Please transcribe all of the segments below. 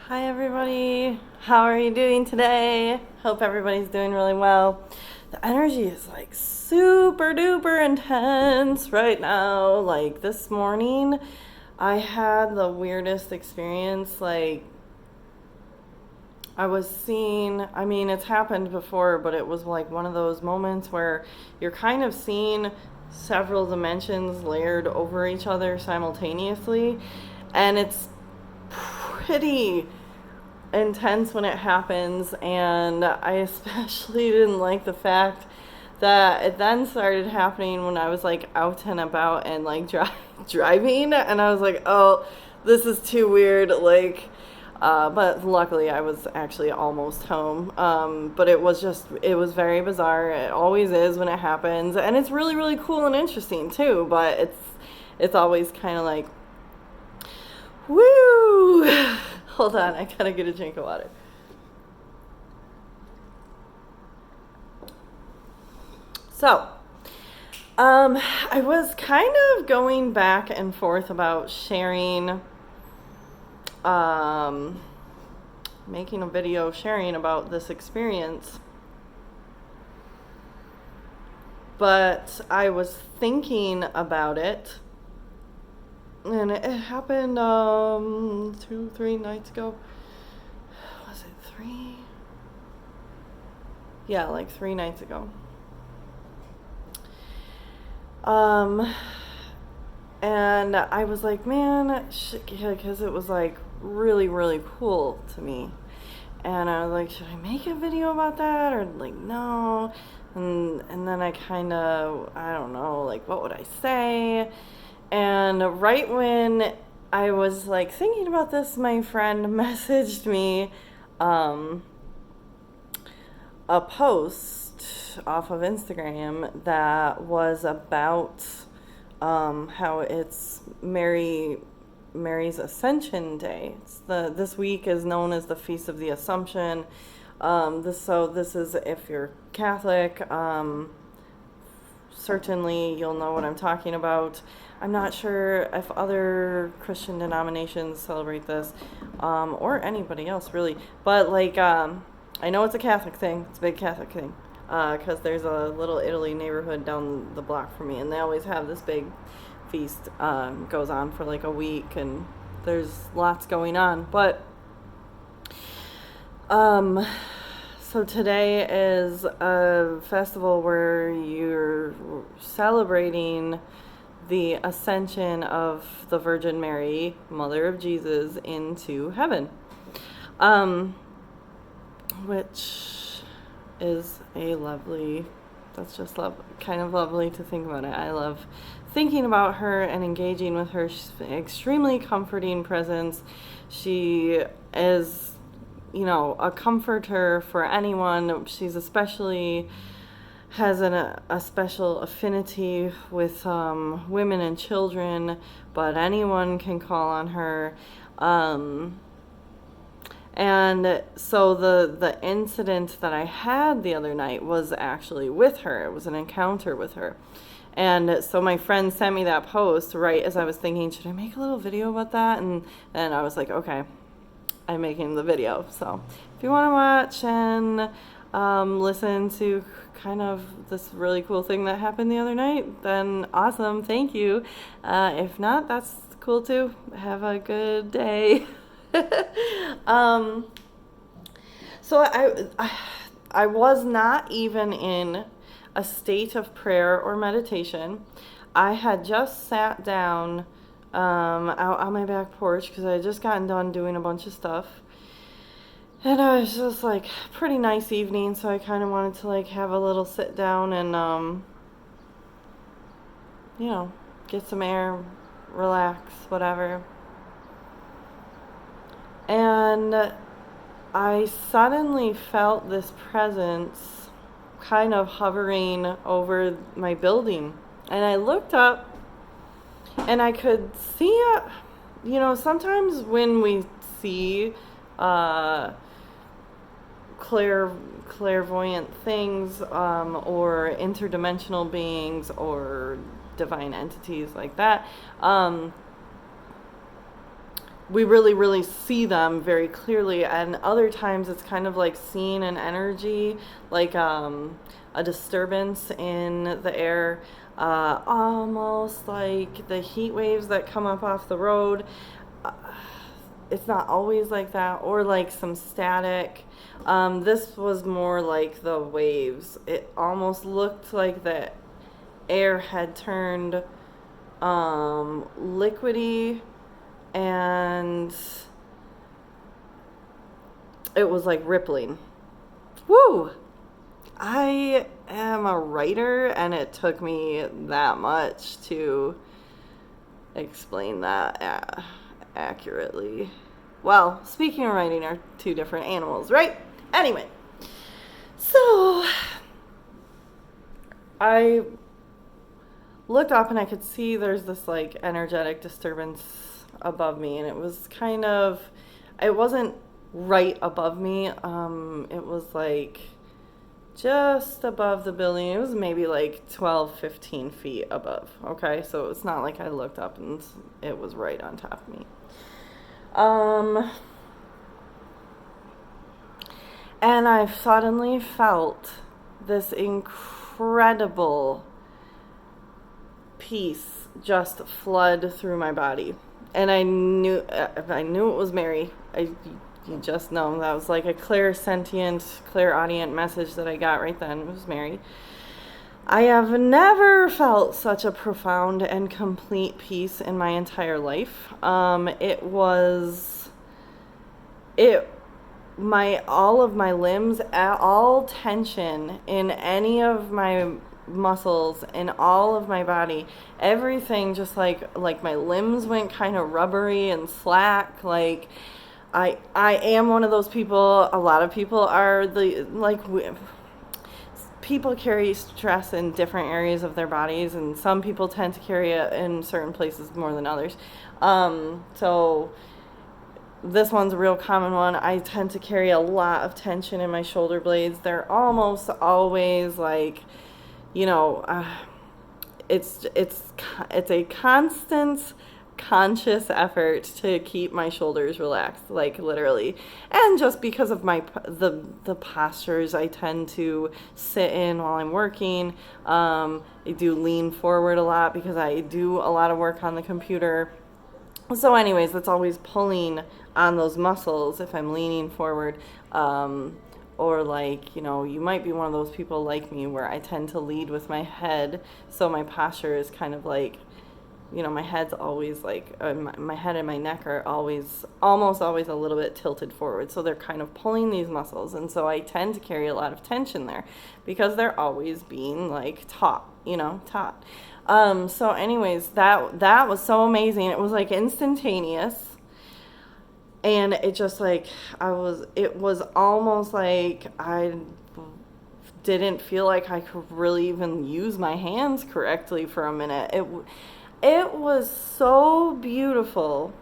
Hi everybody, how are you doing today? Hope everybody's doing really well. The energy is like super duper intense right now. Like this morning, I had the weirdest experience. Like I was seeing, I mean, it's happened before, but it was like one of those moments where you're kind of seeing several dimensions layered over each other simultaneously, and it's pretty intense when it happens. And I especially didn't like the fact that it then started happening when I was like out and about and like driving, and I was like, oh, this is too weird. Like but luckily I was actually almost home. But it was very bizarre. It always is when it happens, and it's really really cool and interesting too, but it's always kind of like, woo. Hold on, I gotta get a drink of water. So, I was kind of going back and forth about sharing, making a video sharing about this experience. But I was thinking about it, and it happened 2-3 nights ago. Was it 3? Yeah, like 3 nights ago. And I was like, man, because it was like really really cool to me, and I was like, should I make a video about that or like no? And then I kind of, I don't know, like what would I say? And right when I was like thinking about this, my friend messaged me a post off of Instagram that was about how it's Mary's Ascension Day. This week is known as the Feast of the Assumption. This is, if you're Catholic, certainly you'll know what I'm talking about. I'm not sure if other Christian denominations celebrate this, or anybody else really, but like I know it's a Catholic thing. It's a big Catholic thing. Because there's a little Italy neighborhood down the block from me, and they always have this big feast. Goes on for like a week, and there's lots going on. But so today is a festival where you're celebrating the ascension of the Virgin Mary, Mother of Jesus, into heaven. Which is that's just kind of lovely to think about it. I love thinking about her and engaging with her. She's an extremely comforting presence. She is, a comforter for anyone. She's especially has a special affinity with women and children, but anyone can call on her. And so the incident that I had the other night was actually with her. It was an encounter with her. And so my friend sent me that post right as I was thinking, should I make a little video about that? And then I was like, okay, I'm making the video. So if you want to watch and listen to kind of this really cool thing that happened the other night, then awesome, thank you. If not, that's cool too. Have a good day. So I was not even in a state of prayer or meditation. I had just sat down out on my back porch because I had just gotten done doing a bunch of stuff, and I was just like, pretty nice evening, so I kind of wanted to like have a little sit down and get some air, relax, whatever. And I suddenly felt this presence kind of hovering over my building. And I looked up and I could see it. Sometimes when we see clairvoyant things, or interdimensional beings or divine entities like that, we really, really see them very clearly, and other times it's kind of like seeing an energy, like a disturbance in the air, almost like the heat waves that come up off the road. Uh, it's not always like that, or like some static. This was more like the waves. It almost looked like the air had turned liquidy, and it was like rippling. Woo! I am a writer, and it took me that much to explain that accurately. Well, speaking of writing are two different animals, right? Anyway, so I looked up and I could see there's this like energetic disturbance above me, and it was kind of, it wasn't right above me. It was like just above the building. It was maybe like 12, 15 feet above. Okay, so it's not like I looked up and it was right on top of me. And I suddenly felt this incredible peace just flood through my body, and I knew it was Mary. You just know that was like a clairaudient message that I got right then. It was Mary. I have never felt such a profound and complete peace in my entire life. All of my limbs, all tension in any of my muscles in all of my body, everything just like my limbs went kind of rubbery and slack. Like I am one of those people. A lot of people are people carry stress in different areas of their bodies, and some people tend to carry it in certain places more than others. So this one's a real common one. I tend to carry a lot of tension in my shoulder blades. They're almost always like, it's a constant conscious effort to keep my shoulders relaxed, like literally. And just because of the postures I tend to sit in while I'm working, I do lean forward a lot because I do a lot of work on the computer. So anyways, that's always pulling on those muscles if I'm leaning forward. Or like, you might be one of those people like me where I tend to lead with my head. So my posture is kind of like, my head's always like, my head and my neck are almost always a little bit tilted forward. So they're kind of pulling these muscles. And so I tend to carry a lot of tension there because they're always being like taught. So anyways, that was so amazing. It was like instantaneous. And it just like, it was almost like I didn't feel like I could really even use my hands correctly for a minute. It was so beautiful,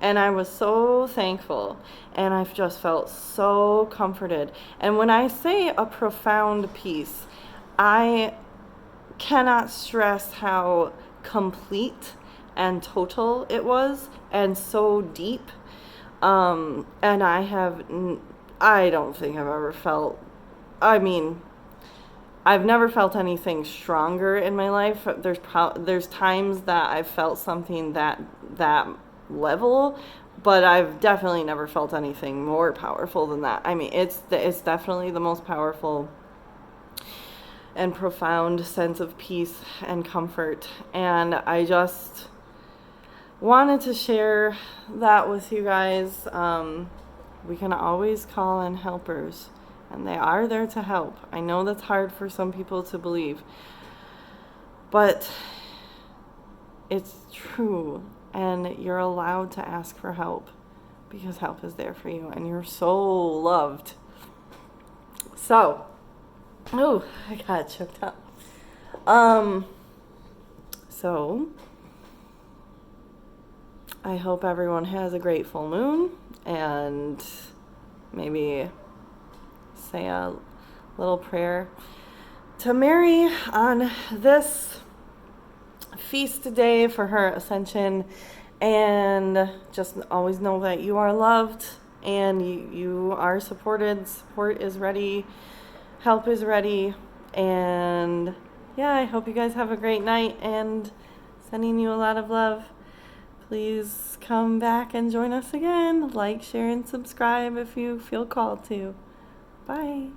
and I was so thankful, and I've just felt so comforted. And when I say a profound peace, I cannot stress how complete and total it was, and so deep. And I don't think I've ever felt, I've never felt anything stronger in my life. There's times that I've felt something that level, but I've definitely never felt anything more powerful than that. It's definitely the most powerful and profound sense of peace and comfort. And I just wanted to share that with you guys. We can always call in helpers, and they are there to help. I know that's hard for some people to believe, but it's true, and you're allowed to ask for help because help is there for you, and you're so loved. So, I got choked up. So I hope everyone has a great full moon, and maybe say a little prayer to Mary on this feast day for her ascension, And just always know that you are loved and you are supported. Support is ready. Help is ready. And yeah, I hope you guys have a great night and sending you a lot of love. Please come back and join us again. Like, share, and subscribe if you feel called to. Bye.